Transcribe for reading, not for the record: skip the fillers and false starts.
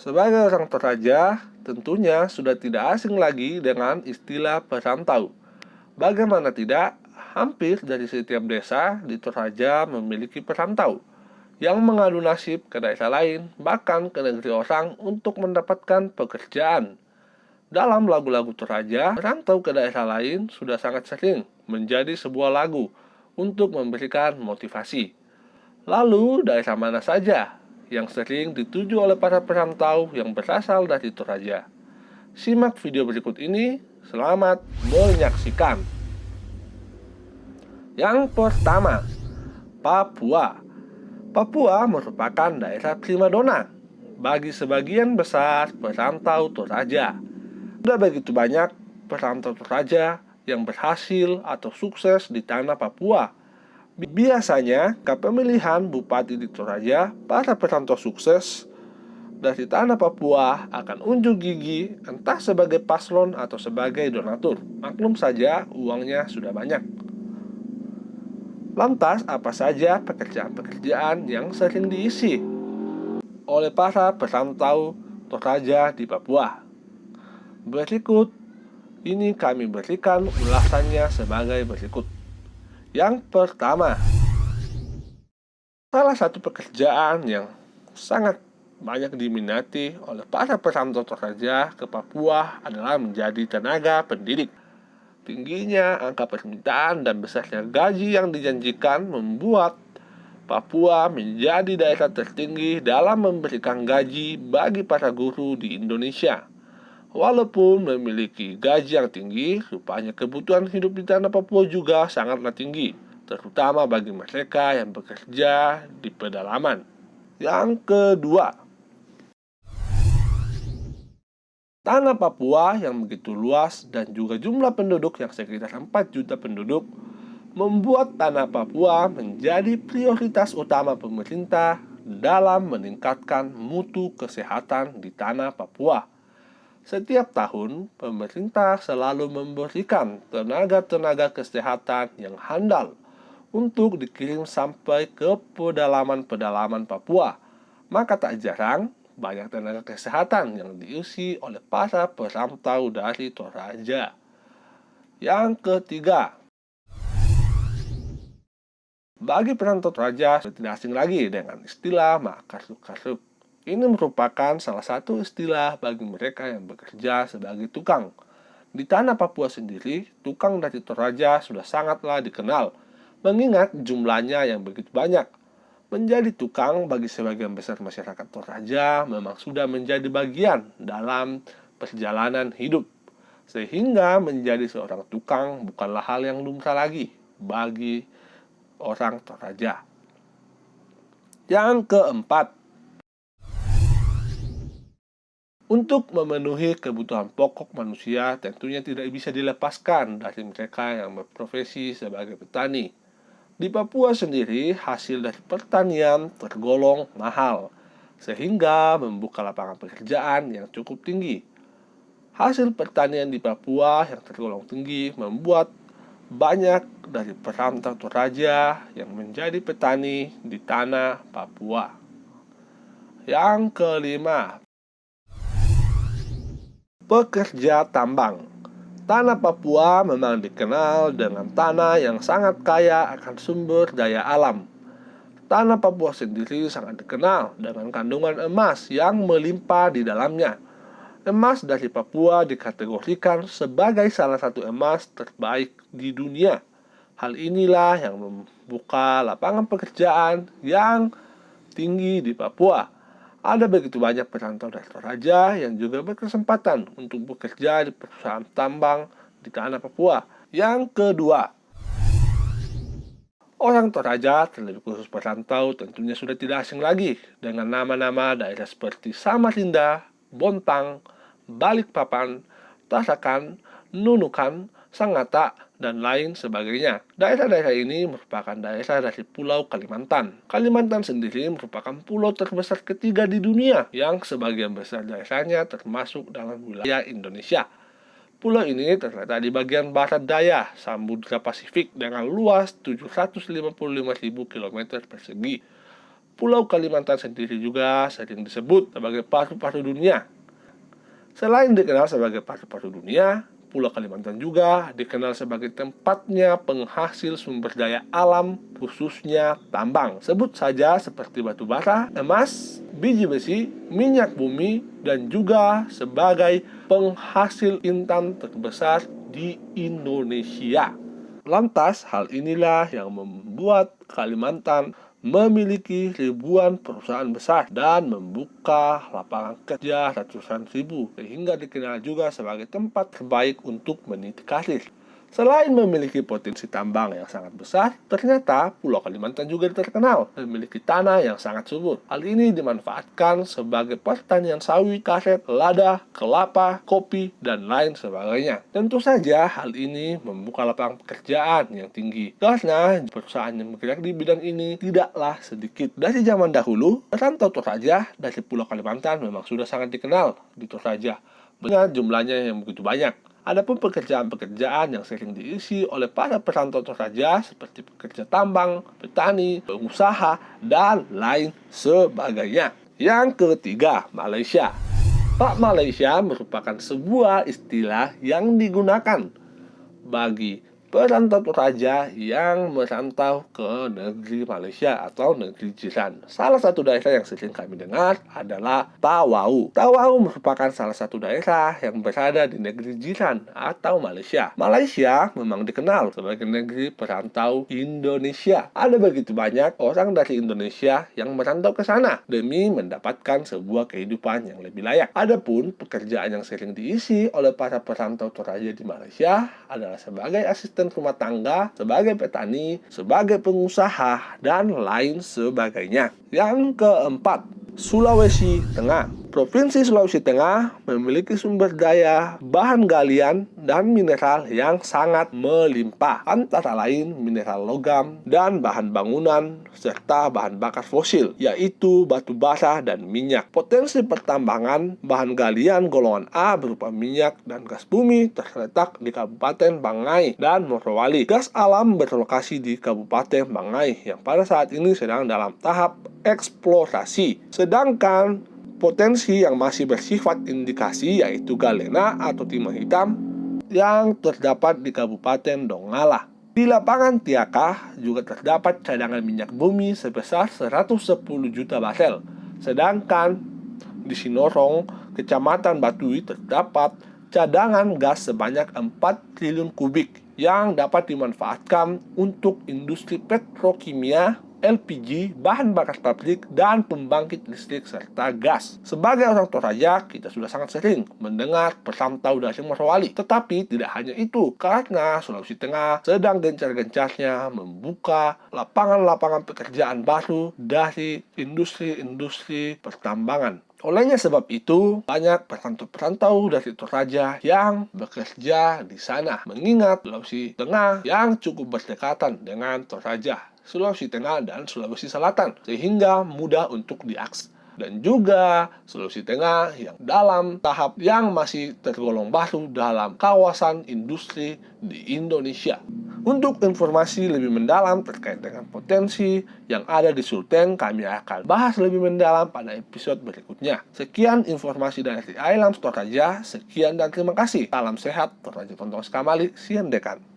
Sebagai orang Toraja, tentunya sudah tidak asing lagi dengan istilah perantau. Bagaimana tidak, hampir dari setiap desa di Toraja memiliki perantau yang mengadu nasib ke daerah lain, bahkan ke negeri orang untuk mendapatkan pekerjaan. Dalam lagu-lagu Toraja, perantau ke daerah lain sudah sangat sering menjadi sebuah lagu untuk memberikan motivasi. Lalu, daerah mana saja yang sering dituju oleh para perantau yang berasal dari Toraja? Simak video berikut ini. Selamat menyaksikan. Yang pertama, Papua. Papua merupakan daerah primadona bagi sebagian besar perantau Toraja. Sudah begitu banyak perantau Toraja yang berhasil atau sukses di tanah Papua. Biasanya, kepemilihan bupati di Toraja, para perantau sukses dari tanah Papua akan unjuk gigi entah sebagai paslon atau sebagai donatur. Maklum saja, uangnya sudah banyak. Lantas, apa saja pekerjaan-pekerjaan yang sering diisi oleh para perantau Toraja di Papua? Berikut ini kami berikan ulasannya sebagai berikut. Yang pertama, salah satu pekerjaan yang sangat banyak diminati oleh para perantau Toraja ke Papua adalah menjadi tenaga pendidik. Tingginya angka permintaan dan besarnya gaji yang dijanjikan membuat Papua menjadi daerah tertinggi dalam memberikan gaji bagi para guru di Indonesia. Walaupun memiliki gaji yang tinggi, rupanya kebutuhan hidup di tanah Papua juga sangatlah tinggi, terutama bagi mereka yang bekerja di pedalaman. Yang kedua, tanah Papua yang begitu luas dan juga jumlah penduduk yang sekitar 4 juta penduduk membuat tanah Papua menjadi prioritas utama pemerintah dalam meningkatkan mutu kesehatan di tanah Papua. Setiap tahun, pemerintah selalu memberikan tenaga-tenaga kesehatan yang handal untuk dikirim sampai ke pedalaman-pedalaman Papua. Maka tak jarang, banyak tenaga kesehatan yang diisi oleh para perantau dari Toraja. Yang ketiga, bagi perantau Toraja tidak asing lagi dengan istilah makasuk-kasuk. Ini merupakan salah satu istilah bagi mereka yang bekerja sebagai tukang. Di tanah Papua sendiri, tukang dari Toraja sudah sangatlah dikenal, mengingat jumlahnya yang begitu banyak. Menjadi tukang bagi sebagian besar masyarakat Toraja memang sudah menjadi bagian dalam perjalanan hidup. Sehingga menjadi seorang tukang bukanlah hal yang lumrah lagi bagi orang Toraja. Yang keempat, untuk memenuhi kebutuhan pokok manusia tentunya tidak bisa dilepaskan dari mereka yang berprofesi sebagai petani. Di Papua sendiri, hasil dari pertanian tergolong mahal, sehingga membuka lapangan pekerjaan yang cukup tinggi. Hasil pertanian di Papua yang tergolong tinggi membuat banyak dari perantau Toraja yang menjadi petani di tanah Papua. Yang kelima, pekerja tambang. Tanah Papua memang dikenal dengan tanah yang sangat kaya akan sumber daya alam. Tanah Papua sendiri sangat dikenal dengan kandungan emas yang melimpah di dalamnya. Emas dari Papua dikategorikan sebagai salah satu emas terbaik di dunia. Hal inilah yang membuka lapangan pekerjaan yang tinggi di Papua. Ada begitu banyak perantau dari Toraja yang juga berkesempatan untuk bekerja di perusahaan tambang di tanah Papua. Yang kedua, orang Toraja, terlebih khusus perantau, tentunya sudah tidak asing lagi dengan nama-nama daerah seperti Samarinda, Bontang, Balikpapan, Tarakan, Nunukan, Sangatta, dan lain sebagainya. Daerah-daerah ini merupakan daerah dari Pulau Kalimantan. Kalimantan sendiri merupakan pulau terbesar ketiga di dunia, yang sebagian besar daerahnya termasuk dalam wilayah Indonesia. Pulau ini terletak di bagian barat daya Samudra Pasifik dengan luas 755.000 km persegi. Pulau Kalimantan sendiri juga sering disebut sebagai paru-paru dunia. Selain dikenal sebagai paru-paru dunia, Pulau Kalimantan juga dikenal sebagai tempatnya penghasil sumber daya alam, khususnya tambang. Sebut saja seperti batu bara, emas, biji besi, minyak bumi, dan juga sebagai penghasil intan terbesar di Indonesia. Lantas, hal inilah yang membuat Kalimantan memiliki ribuan perusahaan besar dan membuka lapangan kerja ratusan ribu, sehingga dikenal juga sebagai tempat terbaik untuk meniti karir. Selain memiliki potensi tambang yang sangat besar, ternyata Pulau Kalimantan juga terkenal memiliki tanah yang sangat subur. Hal ini dimanfaatkan sebagai pertanian sawit, karet, lada, kelapa, kopi, dan lain sebagainya. Tentu saja hal ini membuka lapangan pekerjaan yang tinggi, karena perusahaan yang bergerak di bidang ini tidaklah sedikit. Dari zaman dahulu, perantau Toraja dari Pulau Kalimantan memang sudah sangat dikenal di Toraja, dengan jumlahnya yang begitu banyak. Adapun pekerjaan-pekerjaan yang sering diisi oleh para perantau Toraja seperti pekerja tambang, petani, pengusaha, dan lain sebagainya. Yang ketiga, Malaysia. Pak Malaysia merupakan sebuah istilah yang digunakan bagi perantau Toraja yang merantau ke negeri Malaysia atau negeri jiran. Salah satu daerah yang sering kami dengar adalah Tawau. Tawau merupakan salah satu daerah yang berada di negeri jiran atau Malaysia. Malaysia memang dikenal sebagai negeri perantau Indonesia. Ada begitu banyak orang dari Indonesia yang merantau ke sana demi mendapatkan sebuah kehidupan yang lebih layak. Adapun pekerjaan yang sering diisi oleh para perantau Toraja di Malaysia adalah sebagai asisten rumah tangga, sebagai petani, sebagai pengusaha, dan lain sebagainya. Yang keempat, Sulawesi Tengah. Provinsi Sulawesi Tengah memiliki sumber daya, bahan galian, dan mineral yang sangat melimpah, antara lain mineral logam dan bahan bangunan, serta bahan bakar fosil, yaitu batu bara dan minyak. Potensi pertambangan bahan galian golongan A berupa minyak dan gas bumi terletak di Kabupaten Bangai dan Morowali. Gas alam berlokasi di Kabupaten Bangai yang pada saat ini sedang dalam tahap eksplorasi. Sedangkan potensi yang masih bersifat indikasi yaitu galena atau timah hitam yang terdapat di Kabupaten Donggala. Di lapangan Tiakah juga terdapat cadangan minyak bumi sebesar 110 juta barel. Sedangkan di Sinorong, Kecamatan Batui, terdapat cadangan gas sebanyak 4 triliun kubik yang dapat dimanfaatkan untuk industri petrokimia, LPG, bahan bakar pabrik, dan pembangkit listrik serta gas. Sebagai orang Toraja, kita sudah sangat sering mendengar perantau dari Morowali. Tetapi tidak hanya itu, karena Sulawesi Tengah sedang gencar-gencarnya membuka lapangan-lapangan pekerjaan baru dari industri-industri pertambangan. Olehnya sebab itu, banyak perantau-perantau dari Toraja yang bekerja di sana. Mengingat Sulawesi Tengah yang cukup berdekatan dengan Toraja, Sulawesi Tengah dan Sulawesi Selatan, sehingga mudah untuk diakses. Dan juga Sulawesi Tengah yang dalam tahap yang masih tergolong baru dalam kawasan industri di Indonesia. Untuk informasi lebih mendalam terkait dengan potensi yang ada di Sulteng, kami akan bahas lebih mendalam pada episode berikutnya. Sekian informasi dari Ailams Toraja. Sekian dan terima kasih. Salam sehat, Toraja Tontong Sekamali, Sian Dekan.